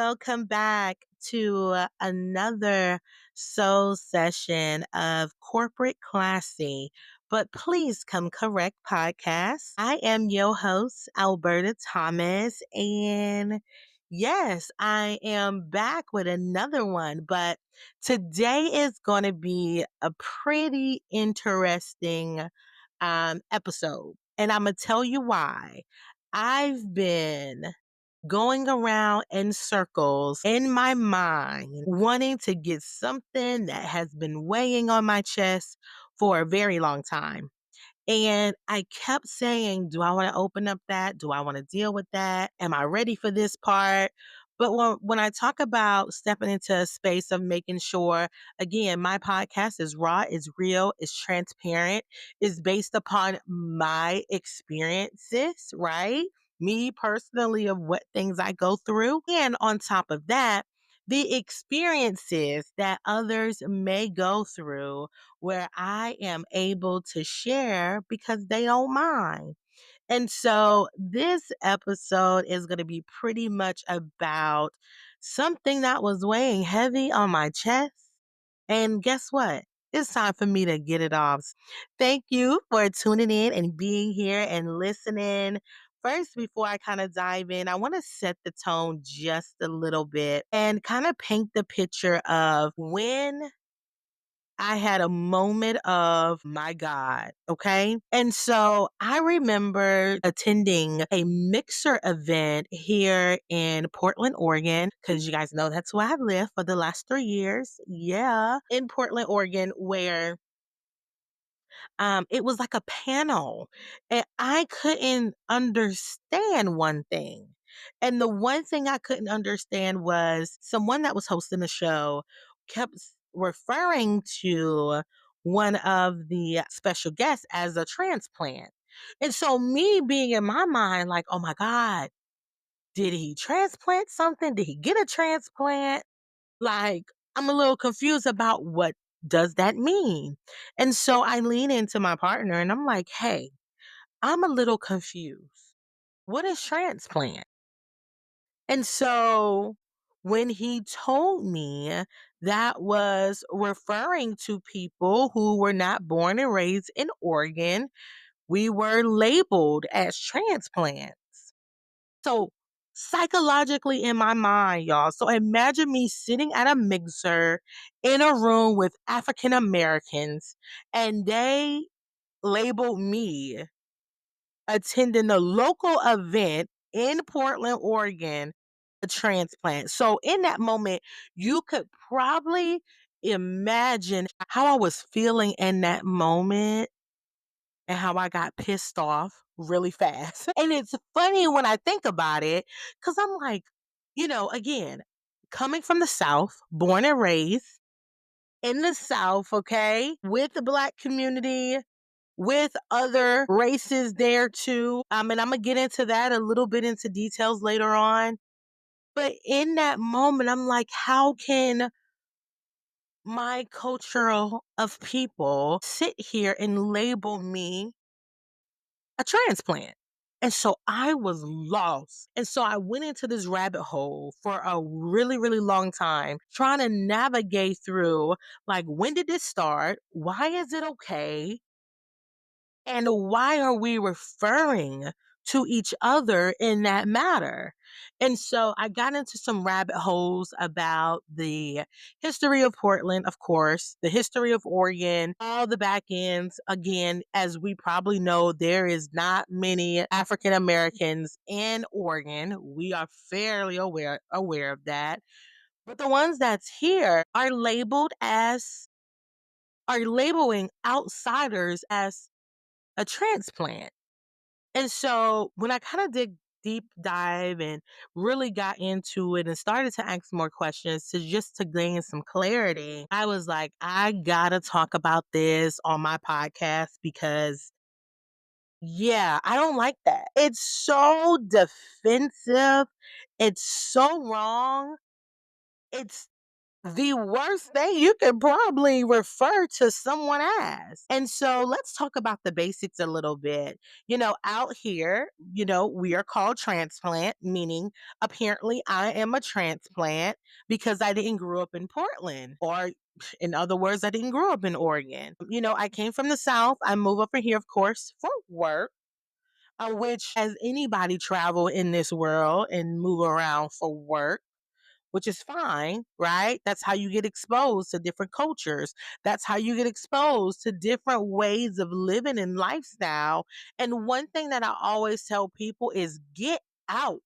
welcome back to another soul session of Corporate Classy, but please come correct podcast. I am your host, Alberta Thomas, and yes, I am back with another one, but today is going to be a pretty interesting episode, and I'm going to tell you why. I've been going around in circles in my mind, wanting to get something that has been weighing on my chest for a very long time. And I kept saying, do I want to open up that? Do I want to deal with that? Am I ready for this part? But when I talk about stepping into a space of making sure, again, my podcast is raw, is real, is transparent, is based upon my experiences, right? Me personally, of what things I go through. And on top of that, the experiences that others may go through where I am able to share because they don't mind. And so this episode is going to be pretty much about something that was weighing heavy on my chest. And guess what? It's time for me to get it off. Thank you for tuning in and being here and listening. First, before I kind of dive in, I want to set the tone just a little bit and kind of paint the picture of when I had a moment of my God. Okay. And so I remember attending a mixer event here in Portland, Oregon, because you guys know that's where I've lived for the last 3 years. Yeah. In Portland, Oregon, where it was like a panel, and I couldn't understand one thing. And the one thing I couldn't understand was someone that was hosting the show kept referring to one of the special guests as a transplant. And so, me being in my mind, like, oh my God, did he transplant something? Did he get a transplant? Like, I'm a little confused about what does that mean? And so I lean into my partner and I'm like, hey, I'm a little confused. What is transplant? And so when he told me, that was referring to people who were not born and raised in Oregon, we were labeled as transplants. So psychologically in my mind, y'all. So imagine me sitting at a mixer in a room with African Americans and they labeled me attending a local event in Portland, Oregon, a transplant. So in that moment, you could probably imagine how I was feeling in that moment and how I got pissed off really fast. And it's funny when I think about it, because I'm like, again, coming from the South, born and raised in the South, okay, with the Black community, with other races there too. And I'm going to get into that a little bit into details later on. But in that moment, I'm like, how can my cultural of people sit here and label me a transplant? And so I was lost. And so I went into this rabbit hole for a really, really long time, trying to navigate through, like, when did this start? Why is it okay? And why are we referring to each other in that matter? And so I got into some rabbit holes about the history of Portland, of course, the history of Oregon, all the back ends. Again, as we probably know, there is not many African Americans in Oregon. We are fairly aware of that. But the ones that's here are labeling outsiders as a transplant. And so when I kind of did deep dive and really got into it and started to ask more questions to gain some clarity, I was like, I gotta talk about this on my podcast because yeah, I don't like that. It's so defensive. It's so wrong. It's the worst thing you can probably refer to someone as. And so let's talk about the basics a little bit. Out here, we are called transplant, meaning apparently I am a transplant because I didn't grow up in Portland, or in other words, I didn't grow up in Oregon. I came from the South. I moved over here, of course, for work. Which, as anybody travel in this world and move around for work, which is fine, right? That's how you get exposed to different cultures. That's how you get exposed to different ways of living and lifestyle. And one thing that I always tell people is get out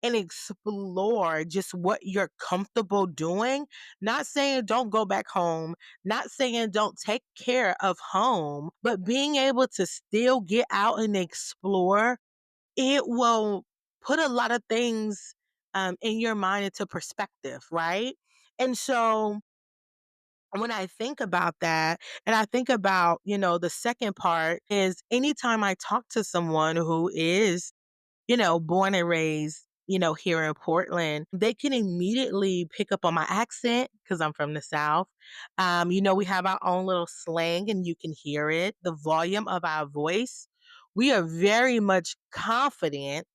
and explore just what you're comfortable doing. Not saying don't go back home, not saying don't take care of home, but being able to still get out and explore, it will put a lot of things in your mind into perspective, right? And so when I think about that, and I think about, the second part is anytime I talk to someone who is, born and raised, here in Portland, they can immediately pick up on my accent because I'm from the South. We have our own little slang and you can hear it, the volume of our voice. We are very much confident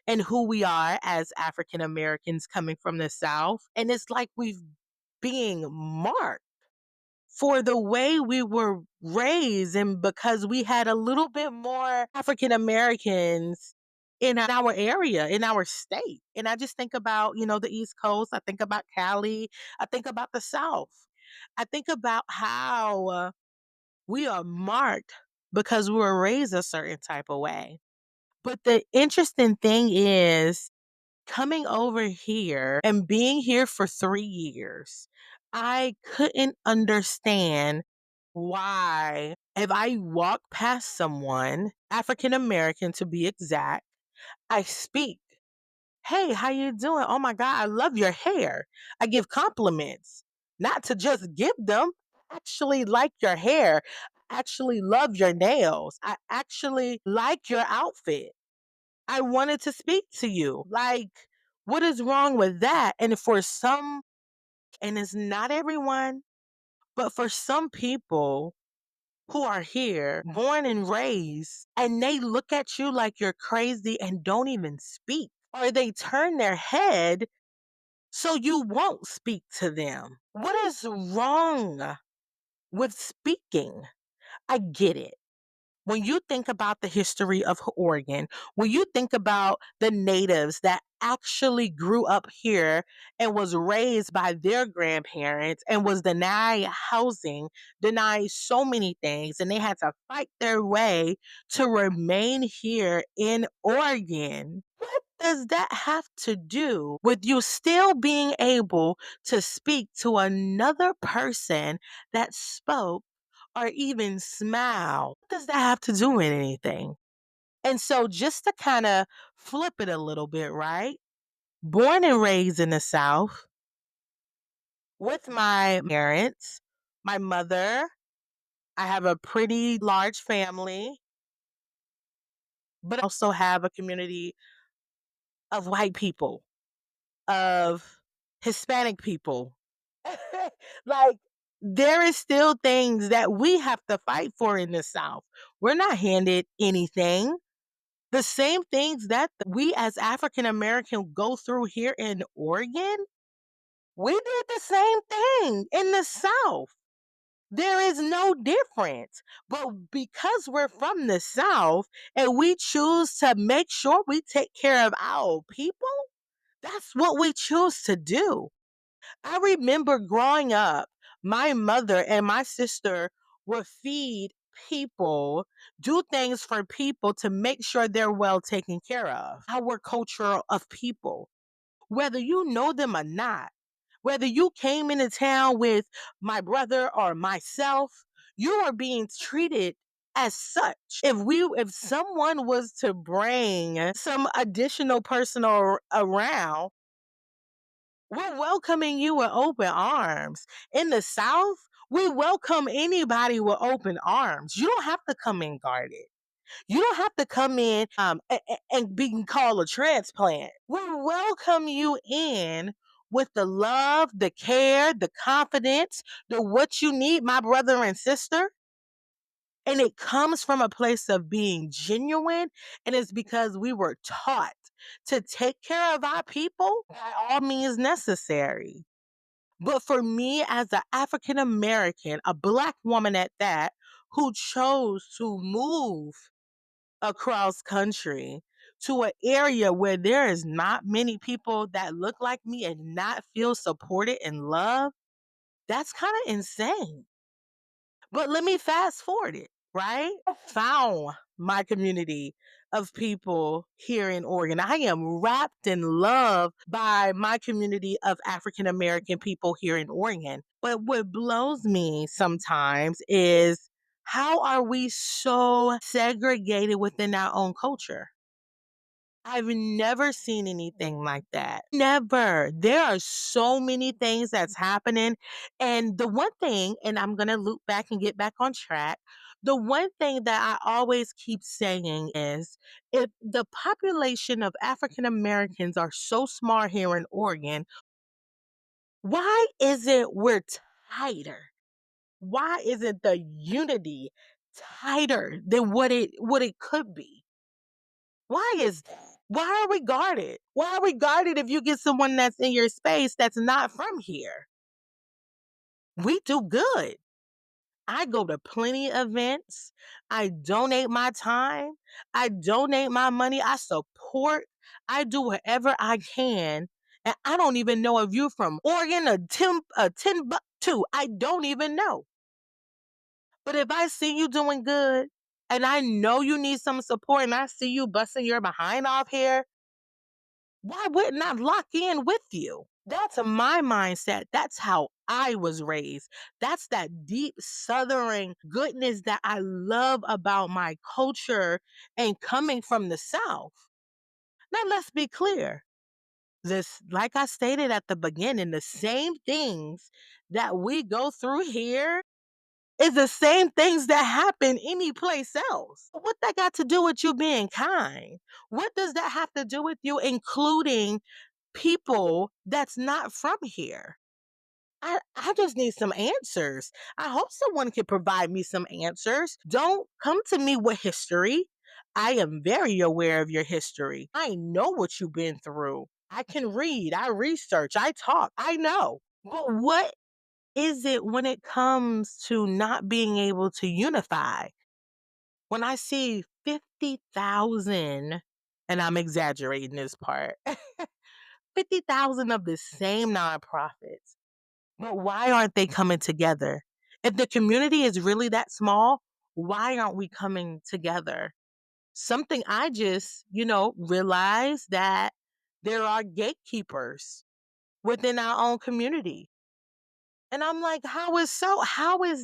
in who we are as African Americans coming from the South. And it's like we've being marked for the way we were raised and because we had a little bit more African Americans in our area, in our state. And I just think about, the East Coast. I think about Cali. I think about the South. I think about how we are marked because we were raised a certain type of way. But the interesting thing is, coming over here and being here for 3 years, I couldn't understand why, if I walk past someone, African American to be exact, I speak. Hey, how you doing? Oh my God, I love your hair. I give compliments, not to just give them. I actually like your hair. I actually love your nails. I actually like your outfit. I wanted to speak to you. Like, what is wrong with that? And for some, and it's not everyone, but for some people who are here, born and raised, and they look at you like you're crazy and don't even speak, or they turn their head so you won't speak to them. What is wrong with speaking? I get it. When you think about the history of Oregon, when you think about the natives that actually grew up here and was raised by their grandparents and was denied housing, denied so many things, and they had to fight their way to remain here in Oregon. What does that have to do with you still being able to speak to another person that spoke or even smile? What does that have to do with anything? And so, just to kind of flip it a little bit, right? Born and raised in the South with my parents, my mother, I have a pretty large family, but I also have a community of white people, of Hispanic people. Like, there is still things that we have to fight for in the South. We're not handed anything. The same things that we as African American go through here in Oregon, we did the same thing in the South. There is no difference. But because we're from the South and we choose to make sure we take care of our people, that's what we choose to do. I remember growing up, my mother and my sister would feed people, do things for people to make sure they're well taken care of. Our culture of people, whether you know them or not, whether you came into town with my brother or myself, you are being treated as such. If someone was to bring some additional person around, we're welcoming you with open arms. In the South, we welcome anybody with open arms. You don't have to come in guarded. You don't have to come in and be called a transplant. We welcome you in with the love, the care, the confidence, the what you need, my brother and sister. And it comes from a place of being genuine. And it's because we were taught to take care of our people by all means necessary. But for me, as an African American, a Black woman at that, who chose to move across country to an area where there is not many people that look like me and not feel supported and loved, that's kind of insane. But let me fast forward it, right? I found my community of people here in Oregon. I am wrapped in love by my community of African American people here in Oregon. But what blows me sometimes is, how are we so segregated within our own culture? I've never seen anything like that. Never. There are so many things that's happening. And the one thing, and I'm going to loop back and get back on track. The one thing that I always keep saying is, if the population of African Americans are so smart here in Oregon, why isn't we're tighter? Why isn't the unity tighter than what it could be? Why is that? Why are we guarded? Why are we guarded if you get someone that's in your space that's not from here? We do good. I go to plenty of events. I donate my time. I donate my money. I support. I do whatever I can. And I don't even know if you're from Oregon or Timbuktu. I don't even know. But if I see you doing good and I know you need some support and I see you busting your behind off here, why wouldn't I lock in with you? That's my mindset. That's how I was raised. That's that deep southern goodness that I love about my culture and coming from the South. Now, let's be clear. This, like I stated at the beginning, the same things that we go through here is the same things that happen any place else. What that got to do with you being kind? What does that have to do with you including people that's not from here? I just need some answers. I hope someone can provide me some answers. Don't come to me with history. I am very aware of your history. I know what you've been through. I can read, I research, I talk, I know. But what is it when it comes to not being able to unify? When I see 50,000, and I'm exaggerating this part, 50,000 of the same nonprofits, but why aren't they coming together? If the community is really that small, why aren't we coming together? Something I just, realized that there are gatekeepers within our own community. And I'm like, how is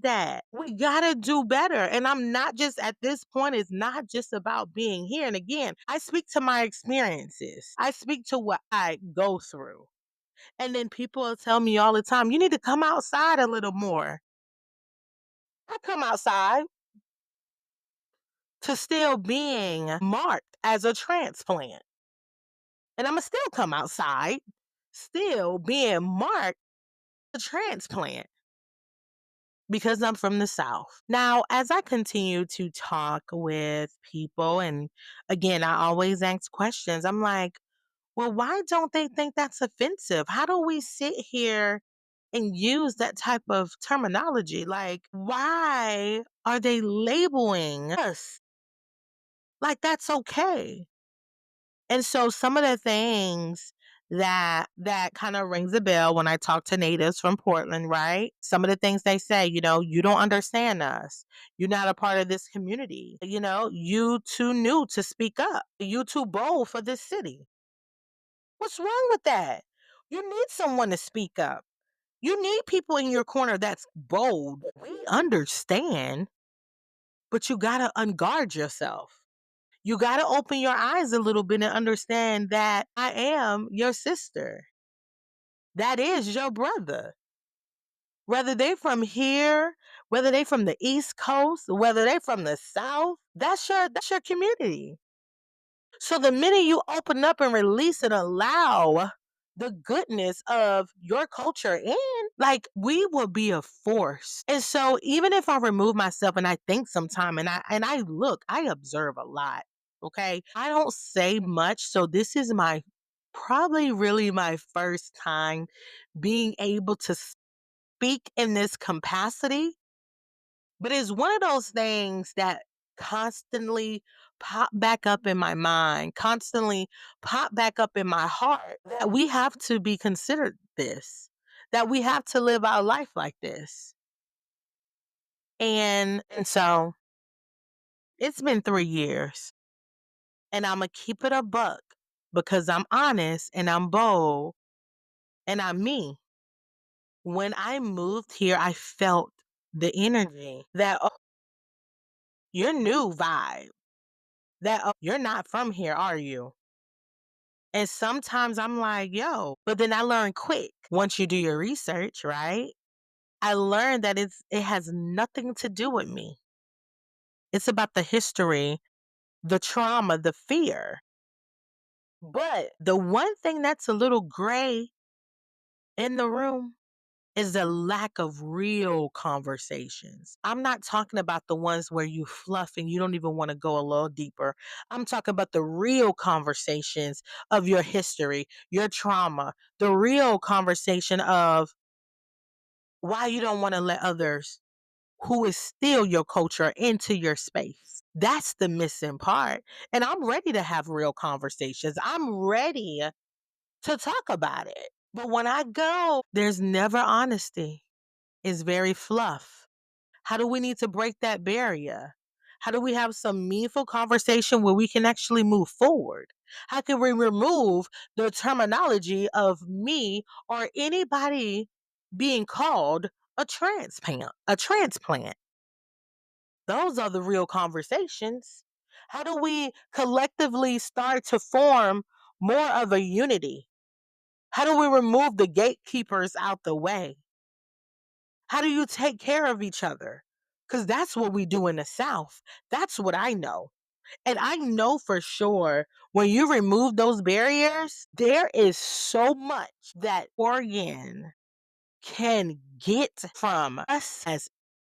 that? We gotta do better. And I'm not just at this point, it's not just about being here. And again, I speak to my experiences. I speak to what I go through. And then people will tell me all the time, you need to come outside a little more. I come outside to still being marked as a transplant. And I'm gonna still come outside, still being marked a transplant, because I'm from the South. Now, as I continue to talk with people, and again, I always ask questions, I'm like, well, why don't they think that's offensive? How do we sit here and use that type of terminology? Like, why are they labeling us like that's okay? And so some of the things that kind of rings a bell when I talk to natives from Portland, right? Some of the things they say, you don't understand us. You're not a part of this community. You too new to speak up. You too bold for this city. What's wrong with that? You need someone to speak up. You need people in your corner that's bold. We understand, but you got to unguard yourself. You got to open your eyes a little bit and understand that I am your sister. That is your brother. Whether they from here, whether they from the East Coast, whether they from the South, that's your community. So the minute you open up and release and allow the goodness of your culture in, like we will be a force. And so even if I remove myself and I think sometime and I look, I observe a lot. Okay. I don't say much. So this is my probably really my first time being able to speak in this capacity, but it's one of those things that constantly pop back up in my mind, constantly pop back up in my heart that we have to be considered this, that we have to live our life like this. And so it's been 3 years and I'm going to keep it a buck because I'm honest and I'm bold and I'm me. When I moved here, I felt the energy that, oh, you're new vibe, that, oh, you're not from here, are you? And sometimes I'm like, yo, but then I learned quick once you do your research, right? I learned that it has nothing to do with me. It's about the history, the trauma, the fear. But the one thing that's a little gray in the room is the lack of real conversations. I'm not talking about the ones where you fluff and you don't even want to go a little deeper. I'm talking about the real conversations of your history, your trauma, the real conversation of why you don't want to let others who is still your culture into your space. That's the missing part. And I'm ready to have real conversations. I'm ready to talk about it. But when I go, there's never honesty. It's very fluff. How do we need to break that barrier? How do we have some meaningful conversation where we can actually move forward? How can we remove the terminology of me or anybody being called a transplant? A transplant. Those are the real conversations. How do we collectively start to form more of a unity? How do we remove the gatekeepers out the way? How do you take care of each other? Because that's what we do in the South. That's what I know. And I know for sure when you remove those barriers, there is so much that Oregon can get from us as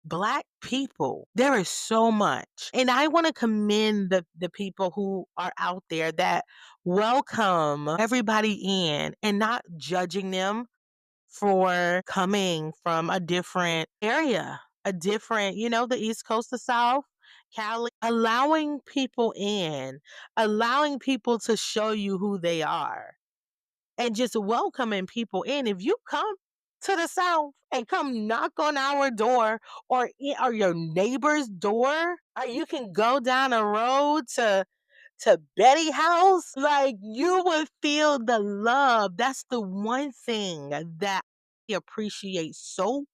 Black people. There is so much. And I want to commend the people who are out there that welcome everybody in and not judging them for coming from a different area, a different, the East Coast, the South, Cali, allowing people in, allowing people to show you who they are, and just welcoming people in. If you come to the South and come knock on our door or your neighbor's door, or you can go down a road to Betty House, like you would feel the love. That's the one thing that I appreciate so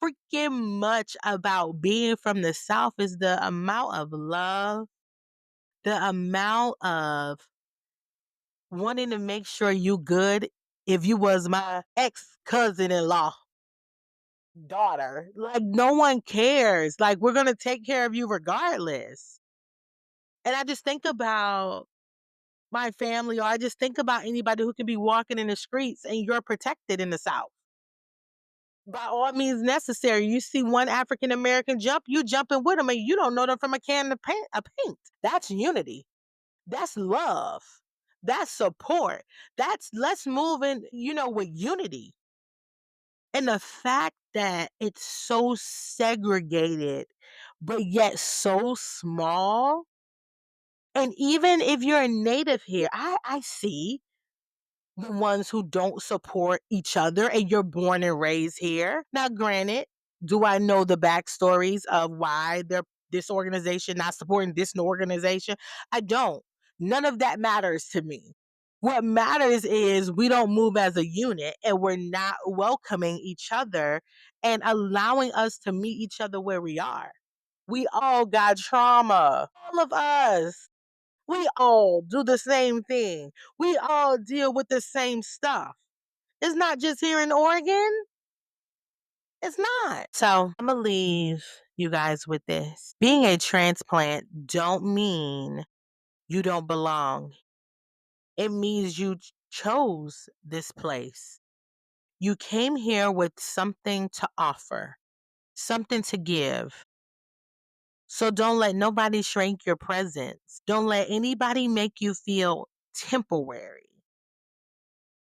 freaking much about being from the South is the amount of love, the amount of wanting to make sure you good. If you was my ex cousin in law daughter, like no one cares. Like we're gonna take care of you regardless. And I just think about my family, or I just think about anybody who can be walking in the streets and you're protected in the South. By all means necessary. You see one African American jump, you jumping with them and you don't know them from a can of paint. That's unity. That's love. That's support. That's let's move in, with unity. And the fact that it's so segregated, but yet so small. And even if you're a native here, I see the ones who don't support each other and you're born and raised here. Now, granted, do I know the backstories of why they're this organization not supporting this organization? I don't. None of that matters to me. What matters is we don't move as a unit and we're not welcoming each other and allowing us to meet each other where we are. We all got trauma. All of us. We all do the same thing. We all deal with the same stuff. It's not just here in Oregon. It's not. So I'm gonna leave you guys with this. Being a transplant don't mean you don't belong. It means you chose this place. You came here with something to offer, something to give. So don't let nobody shrink your presence. Don't let anybody make you feel temporary.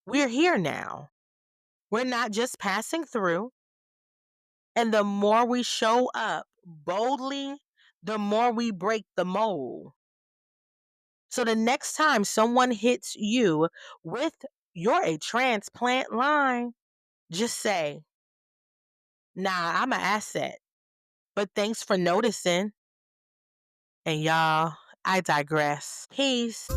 We're here now. We're not just passing through. And the more we show up boldly, the more we break the mold. So the next time someone hits you with "you're a transplant" line, just say, "Nah, I'm an asset, but thanks for noticing." And y'all, I digress. Peace.